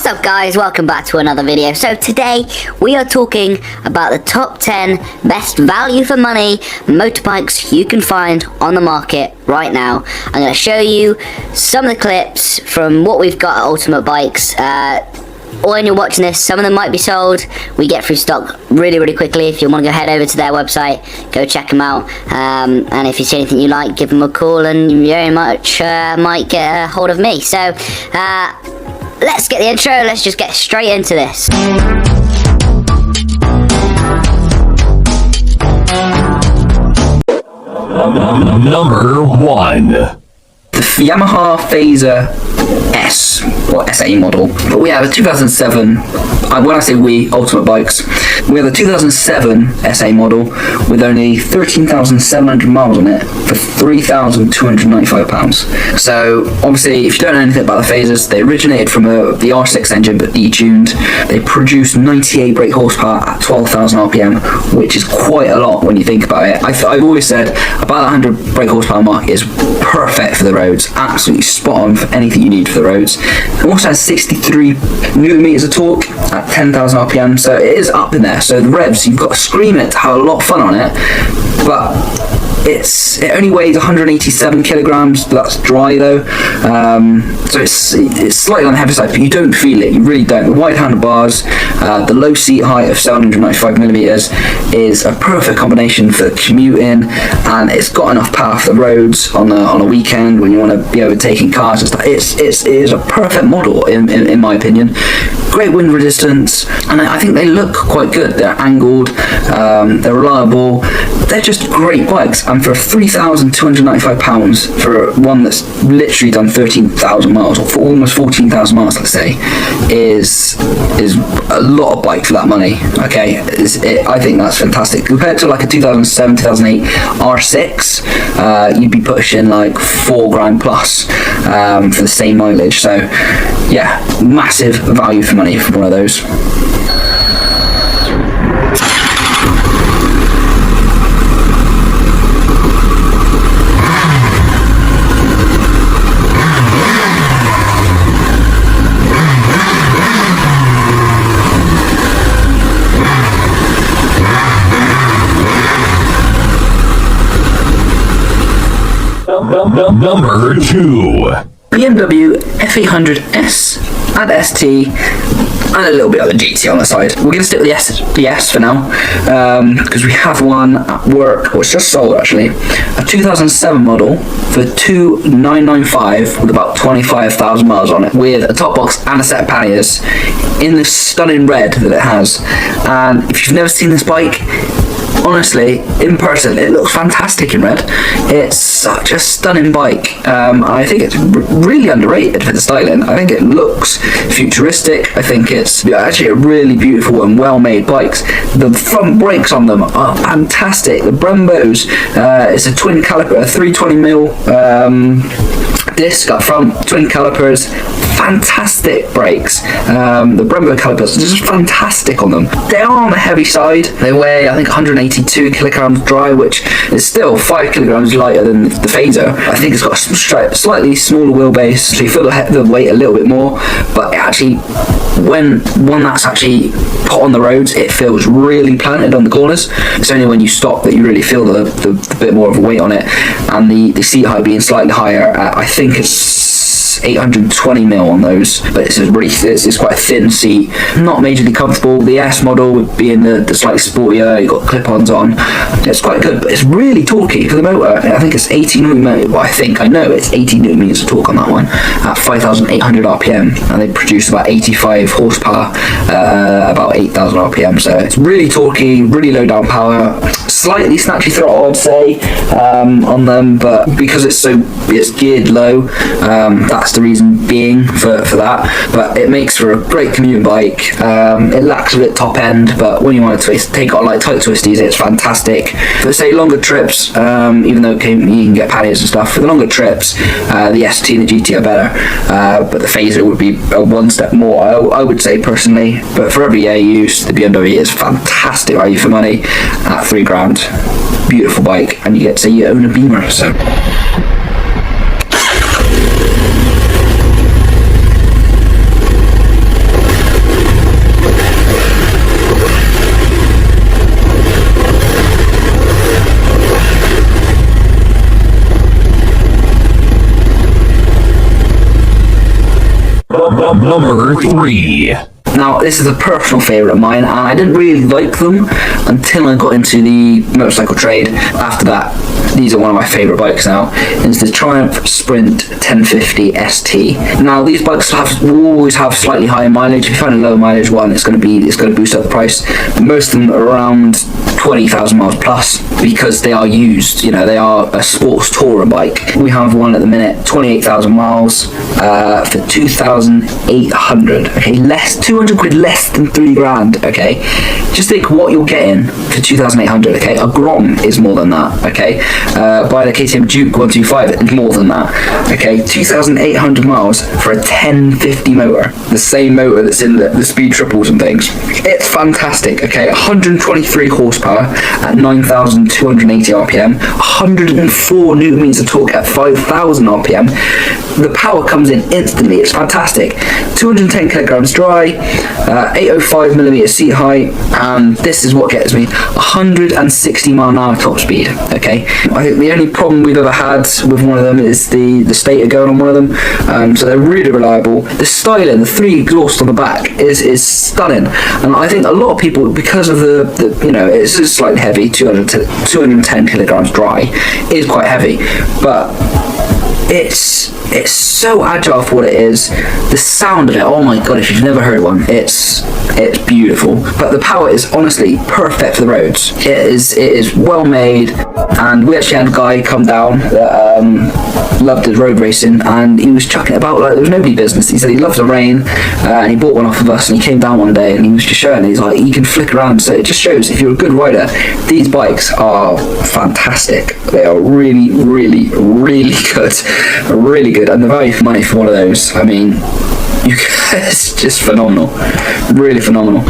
What's up guys, welcome back to another video. So today we are talking about the top 10 best value for money motorbikes you can find on the market right now. I'm going to show you some of the clips from what we've got at Ultimate Bikes. When you're watching this, some of them might be sold. We get through stock really quickly. If you want to go head over to their website, go check them out, and if you see anything you like, give them a call and you very much might get a hold of me. So let's get the intro, let's just get straight into this. Number 1. The Yamaha Phaser S, or SA model. But we have a 2007, when I say we, Ultimate Bikes, we have a 2007 SA model with only 13,700 miles on it for £3,295. So obviously, if you don't know anything about the Phasers, they originated from the R6 engine but detuned. They produce 98 brake horsepower at 12,000 RPM, which is quite a lot when you think about it. I've always said about 100 brake horsepower mark is perfect for the roads, absolutely spot on for anything you need for the roads. It also has 63 newton meters of torque at 10,000 RPM, so it is up in there. So the revs, you've got to scream it to have a lot of fun on it, but it only weighs 187 kilograms, but that's dry though, so it's slightly on the heavy side, but you don't feel it, you really don't. The wide handlebars, the low seat height of 795 millimeters is a perfect combination for commuting, and it's got enough power for the roads on a weekend when you want to be overtaking cars and stuff. It is a perfect model in my opinion. Great wind resistance, and I think they look quite good. They're angled, they're reliable, they're just great bikes. And for £3,295 for one that's literally done 13,000 miles, or for almost 14,000 miles, let's say, is a lot of bike for that money. Okay, I think that's fantastic. Compared to like a 2007, 2008 R6, you'd be pushing like £4,000 plus for the same mileage. So yeah, massive value for money for one of those. Number 2. BMW F800S and ST, and a little bit of the GT on the side. We're going to stick with the S for now, because we have one at work, or it's just sold actually, a 2007 model for £2,995 with about 25,000 miles on it, with a top box and a set of panniers in the stunning red that it has. And if you've never seen this bike, honestly, in person, it looks fantastic in red. It's such a stunning bike. I think it's really underrated for the styling. I think it looks futuristic. I think it's actually a really beautiful and well-made bikes. The front brakes on them are fantastic. The Brembos, it's a twin caliper, a 320mm disc up front, twin calipers, fantastic brakes. The Brembo calipers are just fantastic on them. They are on the heavy side. They weigh, I think, 182 kilograms dry, which is still 5 kilograms lighter than the Phaser. I think it's got a slightly smaller wheelbase, so you feel the weight a little bit more, but it actually, when one that's actually put on the roads, it feels really planted on the corners. It's only when you stop that you really feel the bit more of a weight on it, and the seat height being slightly higher, I think it's 820mm on those, but it's quite a thin seat, not majorly comfortable. The S model with being the slightly sportier, you've got clip-ons on, it's quite good, but it's really torquey for the motor. I think it's 80 newton. Well, I know it's 80 newton meters of torque on that one at 5,800 RPM, and they produce about 85 horsepower, about 8,000 RPM. So it's really torquey, really low down power, slightly snatchy throttle, I'd say, on them, but because it's geared low, that's the reason being for that. But it makes for a great commuting bike. It lacks a bit top end, but when you want to take on like tight twisties, it's fantastic. For say longer trips, even though you can get panniers and stuff, for the longer trips, the ST and the GT are better, but the Phaser would be one step more, I would say personally. But for everyday use, the BMW is fantastic value for money at £3,000. Beautiful bike, and you get to say you own a Beamer. So Number 3. Now, this is a personal favourite of mine, and I didn't really like them until I got into the motorcycle trade. After that, these are one of my favourite bikes now. It's the Triumph Sprint 1050 ST. Now, these bikes will always have slightly higher mileage. If you find a low mileage one, it's going to boost up the price. Most of them are around 20,000 miles plus because they are used. You know, they are a sports touring bike. We have one at the minute, 28,000 miles for 2,800. Okay, 200 quid less than 3 grand. Okay, just think what you're getting for 2,800. Okay, a Grom is more than that. Okay, by the KTM Duke 125 it's more than that. Okay, 2,800 miles for a 1050 motor, the same motor that's in the speed triples and things. It's fantastic. Okay, 123 horsepower at 9,280 RPM, 104 newton meters of torque at 5,000 RPM. The power comes in instantly. It's fantastic. 210 kilograms dry, 805 millimeter seat height, and this is what gets me 160 mile an hour top speed. Okay, I think the only problem we've ever had with one of them is the stator going on one of them. So they're really reliable. The styling, the 3 exhausts on the back is stunning, and I think a lot of people, because of the you know, it's slightly heavy, 210 kilograms dry is quite heavy, but it's so agile for what it is. The sound of it, oh my god, if you've never heard one, it's beautiful. But the power is honestly perfect for the roads. It is well made, and we actually had a guy come down that loved his road racing, and he was chucking it about like there was nobody business. He said he loves the rain, and he bought one off of us, and he came down one day and he was just showing it. He's like, you can flick around. So it just shows if you're a good rider, these bikes are fantastic. They are really, really, really good. Really good, and the value for money for one of those, I mean, it's just phenomenal. Really phenomenal.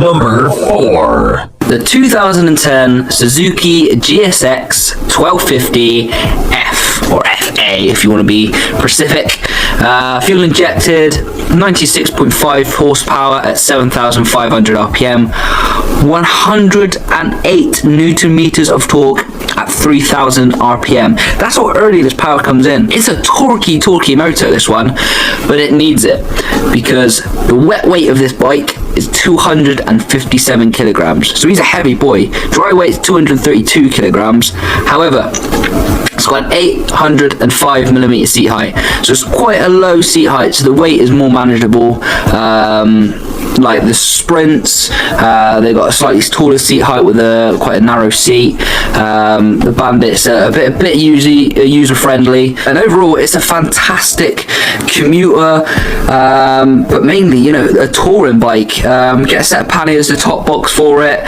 Number 4. The 2010 Suzuki GSX 1250F, or FA if you want to be specific. Fuel injected, 96.5 horsepower at 7,500 RPM, 108 newton meters of torque at 3,000 RPM. That's how early this power comes in. It's a torquey motor, this one, but it needs it because the wet weight of this bike is 257 kilograms. So he's a heavy boy. Dry weight is 232 kilograms. However, it's got an 805 millimeter seat height, so it's quite a low seat height, so the weight is more manageable. Like the Sprints, they've got a slightly taller seat height with quite a narrow seat. The Bandit's a bit user friendly, and overall it's a fantastic commuter, but mainly, you know, a touring bike. Get a set of panniers, the top box for it.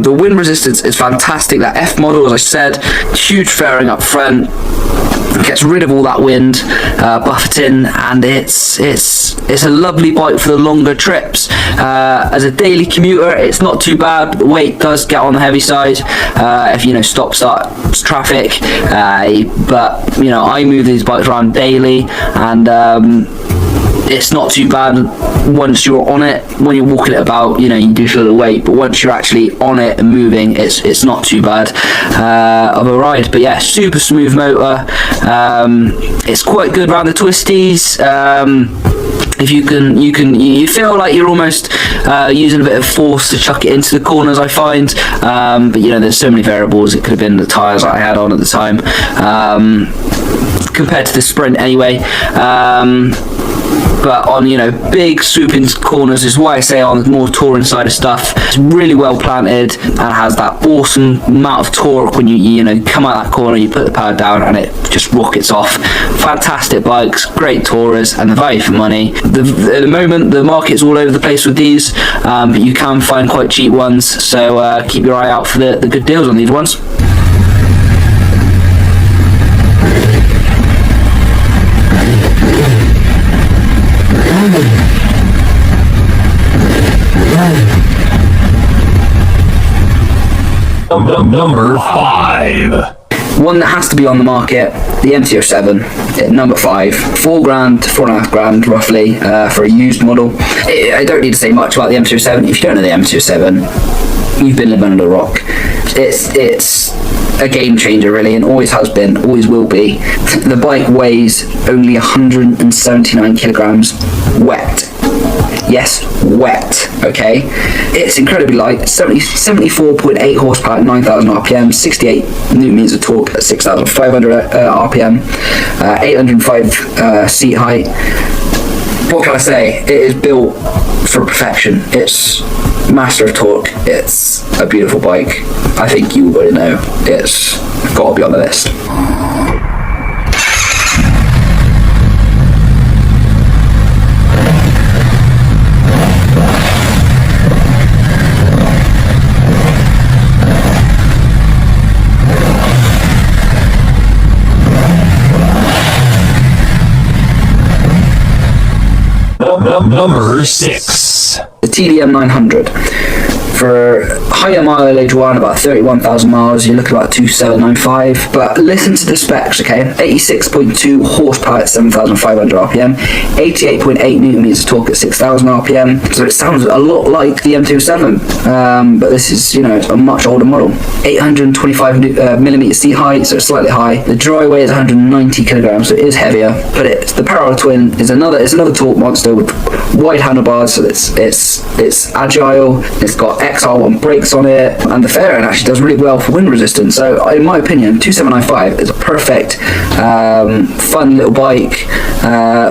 The wind resistance is fantastic. That F model, as I said, huge fairing up front, gets rid of all that wind buffeting, and it's a lovely bike for the longer trips. As a daily commuter, it's not too bad, but the weight does get on the heavy side if you know start traffic, but you know, I move these bikes around daily, and it's not too bad once you're on it. When you're walking it about, you know, you do feel the weight, but once you're actually on it and moving, it's not too bad of a ride. But yeah, super smooth motor. It's quite good around the twisties. If you feel like you're almost using a bit of force to chuck it into the corners, I find, but you know, there's so many variables. It could have been the tyres I had on at the time, compared to the Sprint anyway. But on, you know, big swooping corners is why I say on the more touring side of stuff, it's really well planted and has that awesome amount of torque when you know, come out that corner, you put the power down and it just rockets off. Fantastic bikes, great tourers, and the value for money. At the moment, the market's all over the place with these, but you can find quite cheap ones, so keep your eye out for the good deals on these ones. Number 5. One that has to be on the market, the MT-07 at number 5, £4,000 to £4,500 roughly for a used model. I don't need to say much about the MT-07. If you don't know the MT-07, you've been living under a rock. It's a game changer really, and always has been, always will be. The bike weighs only 179 kilograms wet. Yes, wet, okay? It's incredibly light, 74.8 horsepower at 9,000 RPM, 68 newton meters of torque at 6,500 RPM, 805 seat height. What can I say? It is built for perfection. It's master of torque. It's a beautiful bike. I think you already know. It's got to be on the list. Number 6. The TDM 900. For higher mileage one, about 31,000 miles, you're looking at about 2,795. But listen to the specs, okay? 86.2 horsepower at 7,500 RPM, 88.8 newton meters of torque at 6,000 RPM. So it sounds a lot like the MT-07, but this is, you know, a much older model. 825 millimeter seat height, so it's slightly high. The dry weight is 190 kilograms, so it is heavier. But it's the parallel twin is another torque monster with wide handlebars, so it's agile. It's got XR1 brakes on it, and the fairing actually does really well for wind resistance. So in my opinion, 2795 is a perfect fun little bike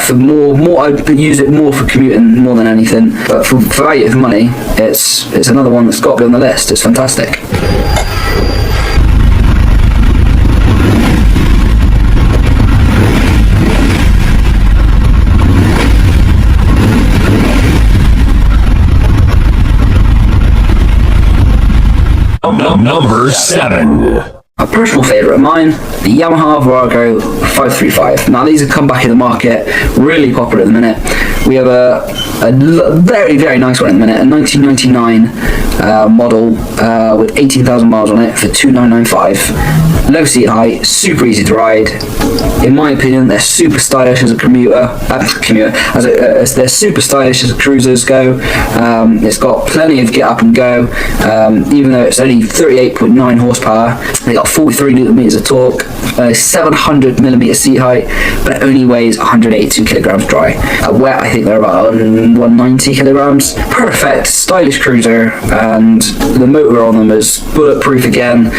for more I'd use it more for commuting more than anything, but for value for money, it's another one that's got to be on the list. It's fantastic. Number 7. A personal favourite of mine, the Yamaha Virago 535. Now these have come back in the market, really popular at the minute. We have a very, very nice one at the minute, a 1999 model with 18,000 miles on it for 2,995. Low seat height, super easy to ride. In my opinion, they're super stylish as a they're super stylish as cruisers go. It's got plenty of get up and go, even though it's only 38.9 horsepower. They got 43 newton meters of torque, 700 millimeter seat height, but it only weighs 182 kilograms dry. Wet, I think they're about 190 kilograms. Perfect, stylish cruiser, and the motor on them is bulletproof again.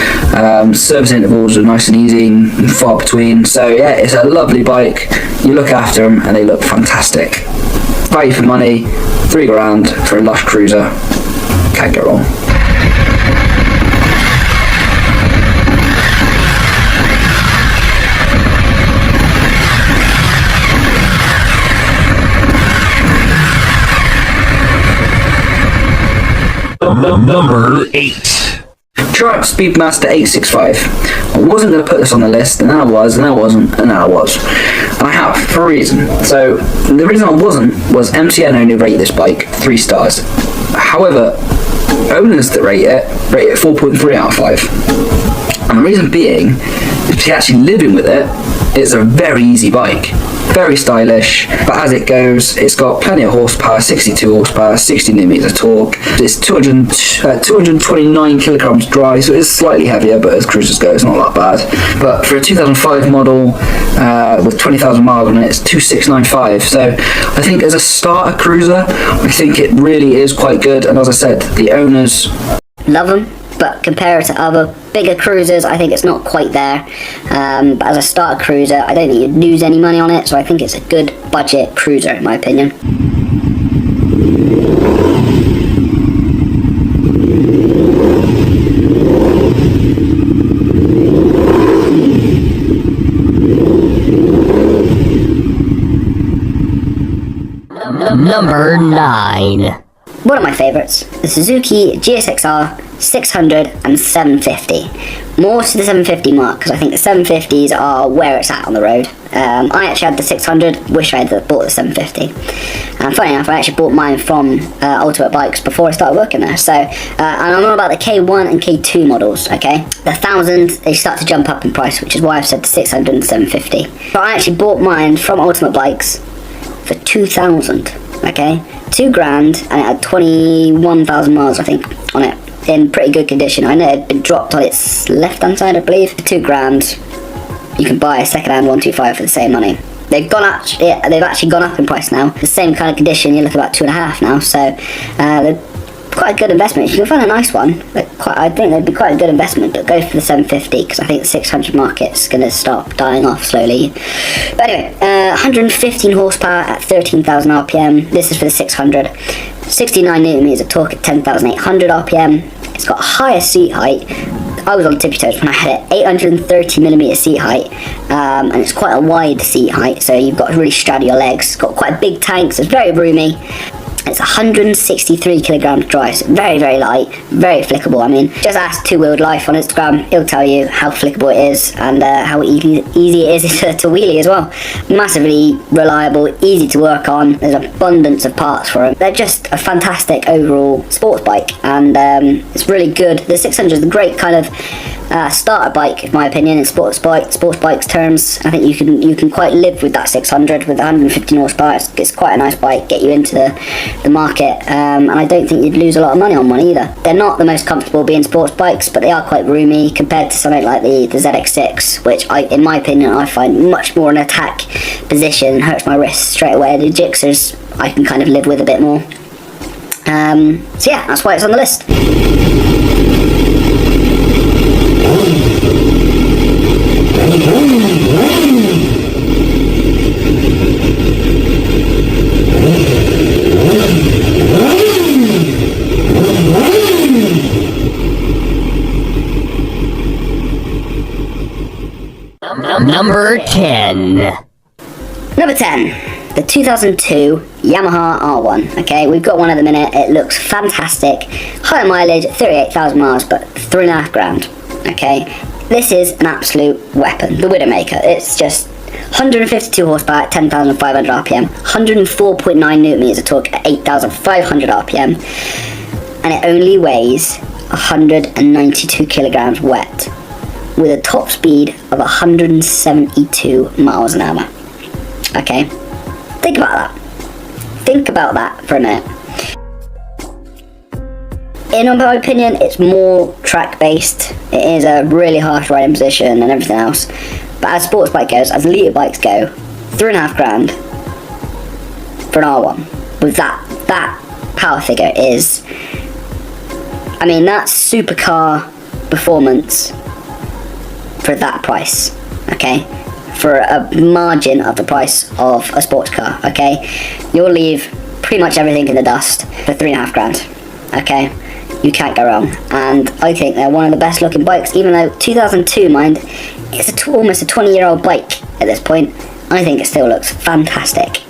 Service intervals are nice and easy and far between. So yeah, it's a lovely bike. You look after them and they look fantastic. Value for money, £3,000 for a lush cruiser. Can't go wrong. Number 8. Triumph Speedmaster 865. I wasn't going to put this on the list, and then I was, and then I wasn't, and then I was. And I have, for a reason. So, the reason I wasn't was MCN only rated this bike 3 stars. However, owners that rate it 4.3 out of 5. And the reason being, if you're actually living with it, it's a very easy bike. Very stylish, but as it goes, it's got plenty of horsepower, 62 horsepower, 60 newton meters of torque. It's 229 kilograms dry, so it's slightly heavier, but as cruisers go, it's not that bad. But for a 2005 model with 20,000 miles on it, it's 2,695. So I think as a starter cruiser, I think it really is quite good. And as I said, the owners Love them, but compare it to other bigger cruisers, I think it's not quite there. But as a starter cruiser, I don't think you'd lose any money on it, so I think it's a good budget cruiser in my opinion. Number 9. one of my favourites, the Suzuki GSXR 600 and 750. More to the 750 mark, because I think the 750s are where it's at on the road. I actually had the 600, wish I had bought the 750. And funny enough, I actually bought mine from Ultimate Bikes before I started working there. So, and I'm on about the K1 and K2 models, okay? The 1000, they start to jump up in price, which is why I've said the 600 and 750. But I actually bought mine from Ultimate Bikes for 2,000, okay? 2 grand, and it had 21,000 miles, I think, on it. In pretty good condition. I know it had been dropped on its left hand side, I believe. For 2 grand, you can buy a second hand 125 for the same money. They've actually gone up in price now. The same kind of condition, you look about 2.5 now. So they're quite a good investment. If you can find a nice one, I think they'd be quite a good investment. But go for the 750, because I think the 600 market's going to start dying off slowly. But anyway, 115 horsepower at 13,000 RPM. This is for the 600. 69 newton meters of torque at 10,800 RPM. It's got a higher seat height. I was on tippy toes when I had it. 830 millimeter seat height, and it's quite a wide seat height, so you've got to really straddle your legs. It's got quite a big tank, so it's very roomy. It's 163 kilograms dry, so very, very light, very flickable. I mean, just ask Two Wheeled Life on Instagram, it'll tell you how flickable it is and how easy it is to wheelie as well. Massively reliable, easy to work on, there's abundance of parts for them. They're just a fantastic overall sports bike, and it's really good. The 600 is a great kind of starter bike, in my opinion, in sports bikes terms. I think you can quite live with that 600 with 115 horsepower. It's quite a nice bike, get you into the market, and I don't think you'd lose a lot of money on one either. They're not the most comfortable being sports bikes, but they are quite roomy compared to something like the ZX6, which in my opinion, I find much more an attack position and hurts my wrists straight away. The Gixxers I can kind of live with a bit more. So yeah, that's why it's on the list. Number 10. Number 10, the 2002 Yamaha R1. Okay, we've got one at the minute. It looks fantastic. High mileage, 38,000 miles, but 3.5 grand. Okay, this is an absolute weapon. The Widowmaker. It's just 152 horsepower at 10,500 RPM, 104.9 newton meters of torque at 8,500 RPM, and it only weighs 192 kilograms wet, with a top speed of 172 miles an hour. Okay, think about that. Think about that for a minute. In my opinion, it's more track based. It is a really harsh riding position and everything else. But as sports bike goes, as elite bikes go, 3.5 grand for an R1 with that power figure is, I mean, that's supercar performance for that price, okay? For a margin of the price of a sports car, okay? You'll leave pretty much everything in the dust for 3.5 grand, okay? You can't go wrong, and I think they're one of the best looking bikes, even though 2002, mind, it's almost a 20-year-old bike at this point. I think it still looks fantastic.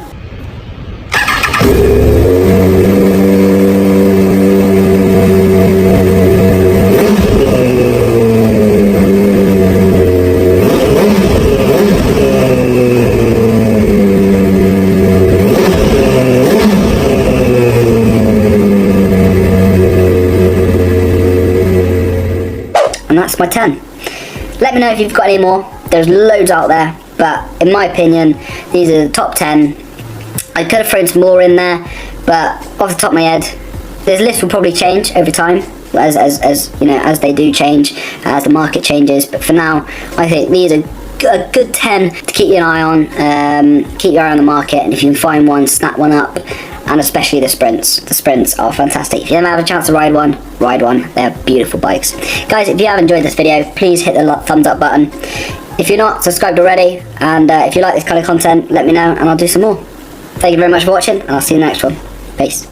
And that's my 10. Let me know if you've got any more. There's loads out there, but in my opinion, these are the top 10. I could have thrown some more in there, but off the top of my head, this list will probably change over time, as you know, as they do change, as the market changes. But for now, I think these are a good 10 to keep an eye on. Keep your eye on the market, and if you can find one, snap one up. And especially the Sprints. The Sprints are fantastic. If you ever have a chance to ride one, ride one. They're beautiful bikes. Guys, if you have enjoyed this video, please hit the thumbs up button. If you're not subscribed already, and if you like this kind of content, let me know and I'll do some more. Thank you very much for watching, and I'll see you in the next one. Peace.